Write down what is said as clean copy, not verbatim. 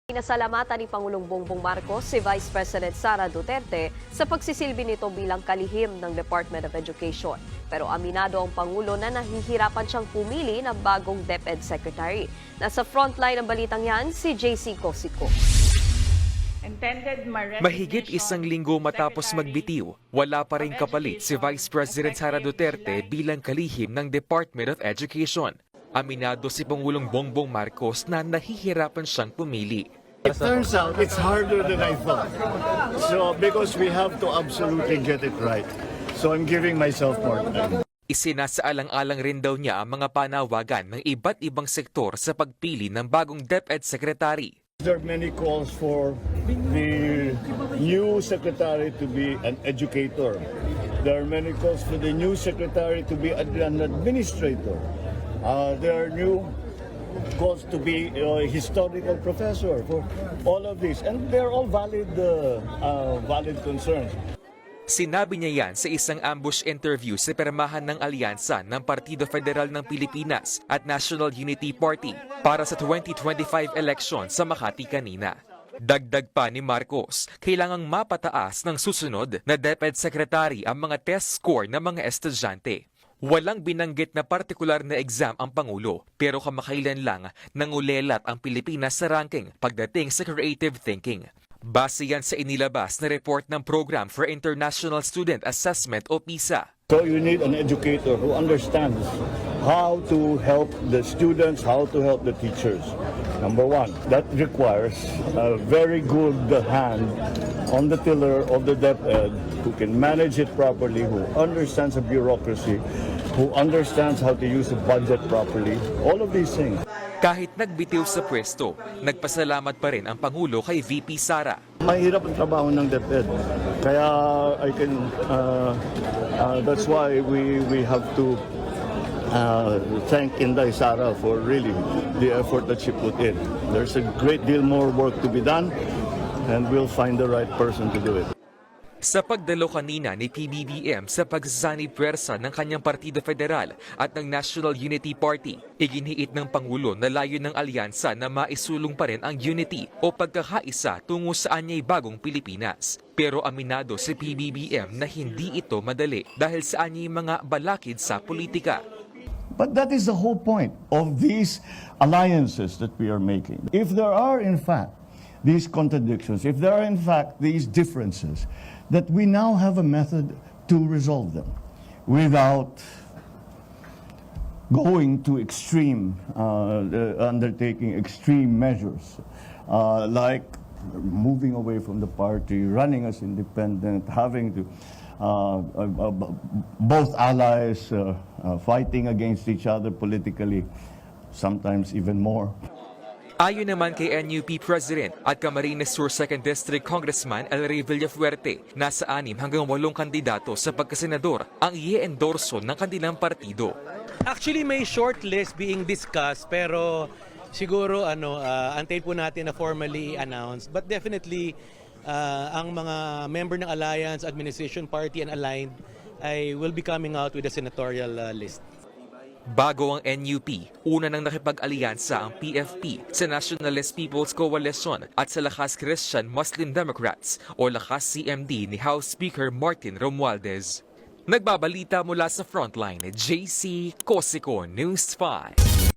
Pinasalamatan ni Pangulong Bongbong Marcos si Vice President Sara Duterte sa pagsisilbi nito bilang kalihim ng Department of Education. Pero aminado ang Pangulo na nahihirapan siyang pumili ng bagong DepEd Secretary. Nasa frontline ng balitang yan, si JC Cosico. Mahigit isang linggo matapos magbitiw, wala pa rin kapalit si Vice President Sara Duterte bilang kalihim ng Department of Education. Aminado si Pangulong Bongbong Marcos na nahihirapan siyang pumili. It turns out it's harder than I thought. So because we have to absolutely get it right. So I'm giving myself more time. Isinasaalang-alang rin daw niya ang mga panawagan ng iba't ibang sektor sa pagpili ng bagong DepEd Secretary. There are many calls for the new secretary to be an educator. There are many calls for the new secretary to be an administrator. There are new calls to be a historical professor for all of this. And they're all valid concerns. Sinabi niya yan sa isang ambush interview sa pirmahan ng alyansa ng Partido Federal ng Pilipinas at National Unity Party para sa 2025 election sa Makati kanina. Dagdag pa ni Marcos, kailangang mapataas ng susunod na DepEd Secretary ang mga test score ng mga estudyante. Walang binanggit na partikular na exam ang Pangulo, pero kamakailan lang nangulelat ang Pilipinas sa ranking pagdating sa creative thinking. Base yan sa inilabas na report ng Program for International Student Assessment o PISA. So you need an educator who understands how to help the students, how to help the teachers. Number one, that requires a very good hand on the tiller of the DepEd who can manage it properly, who understands the bureaucracy, who understands how to use the budget properly, all of these things. Kahit nagbitiw sa pwesto, nagpasalamat pa rin ang Pangulo kay VP Sara. Mahirap ang trabaho ng DepEd. Kaya that's why we have to thank Inday Sara for really the effort that she put in. There's a great deal more work to be done and we'll find the right person to do it. Sa pagdalo kanina ni PBBM sa pagsasanib pwersa ng kanyang Partido Federal at ng National Unity Party, iginiit ng Pangulo na layo ng alyansa na maisulong pa rin ang unity o pagkakaisa tungo sa anyay bagong Pilipinas. Pero aminado si PBBM na hindi ito madali dahil sa anyay mga balakid sa politika. But that is the whole point of these alliances that we are making. If there are in fact these contradictions, if there are in fact these differences, that we now have a method to resolve them without going to undertaking extreme measures, like moving away from the party, running as independent, having to both allies fighting against each other politically, sometimes even more. Ayon naman kay NUP President at Camarines Sur 2nd District Congressman El Rey Villafuerte, nasa 6 hanggang 8 kandidato sa pagkasenador ang i-endorso ng kanilang partido. Actually may short list being discussed pero siguro antayin po natin na formally announced. But definitely ang mga member ng Alliance, Administration Party and Aligned will be coming out with a senatorial list. Bago ang NUP, una nang nakipag-alyansa ang PFP sa Nationalist People's Coalition at sa Lakas Christian Muslim Democrats o Lakas CMD ni House Speaker Martin Romualdez. Nagbabalita mula sa Frontline, JC Cosico, News 5.